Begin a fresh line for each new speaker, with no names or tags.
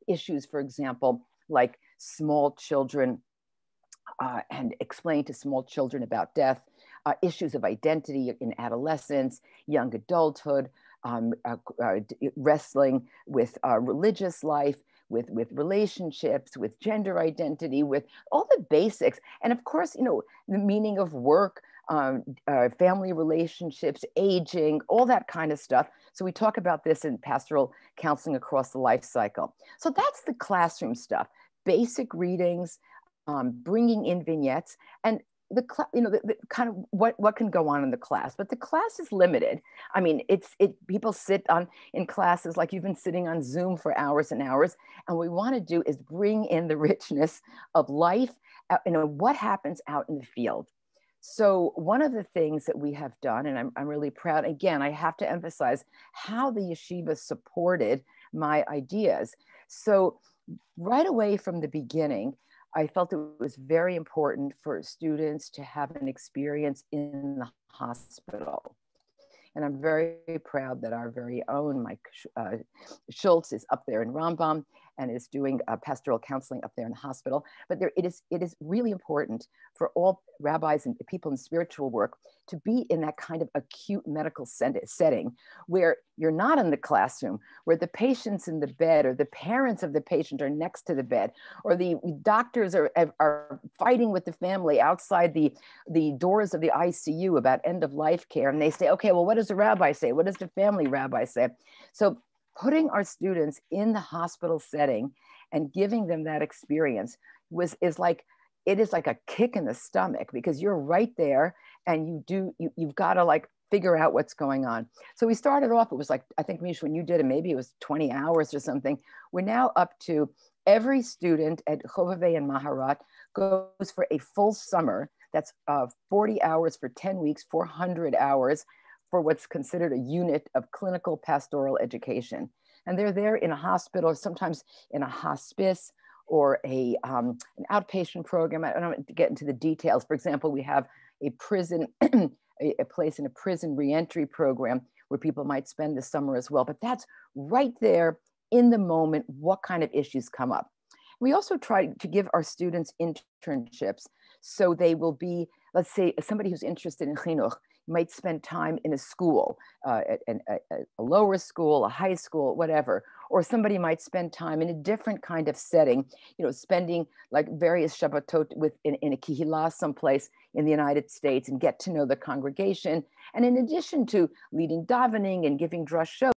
issues, for example, like small children and explain to small children about death, issues of identity in adolescence, young adulthood, wrestling with religious life, with relationships, with gender identity, with all the basics. And of course, you know, the meaning of work, family relationships, aging, all that kind of stuff. So we talk about this in pastoral counseling across the life cycle. So that's the classroom stuff, basic readings, bringing in vignettes, and the kind of what can go on in the class. But the class is limited. I mean, people sit in classes like you've been sitting on Zoom for hours and hours, and what we want to do is bring in the richness of life, you know, what happens out in the field. So one of the things that we have done, and I'm really proud, again, I have to emphasize how the yeshiva supported my ideas. So right away from the beginning, I felt it was very important for students to have an experience in the hospital. And I'm very proud that our very own Mike Schultz is up there in Rambam and is doing pastoral counseling up there in the hospital. But it is really important for all rabbis and people in spiritual work to be in that kind of acute medical setting where you're not in the classroom, where the patient's in the bed or the parents of the patient are next to the bed, or the doctors are fighting with the family outside the doors of the ICU about end of life care. And they say, okay, well, what does the rabbi say? What does the family rabbi say? So putting our students in the hospital setting and giving them that experience is like a kick in the stomach, because you're right there and you've got to like figure out what's going on. So we started off, it was like, I think, Mish, when you did it, maybe it was 20 hours or something. We're now up to every student at Xovevei and Maharat goes for a full summer. That's 40 hours for 10 weeks, 400 hours for what's considered a unit of clinical pastoral education. And they're there in a hospital, sometimes in a hospice or an outpatient program. I don't want to get into the details. For example, we have a prison, a place in a prison reentry program where people might spend the summer as well. But that's right there in the moment, what kind of issues come up. We also try to give our students internships. So they will be, let's say, somebody who's interested in chinuch might spend time in a school, a lower school, a high school, whatever. Or somebody might spend time in a different kind of setting, you know, spending like various Shabbatot in a kihila someplace in the United States and get to know the congregation. And in addition to leading davening and giving drashot,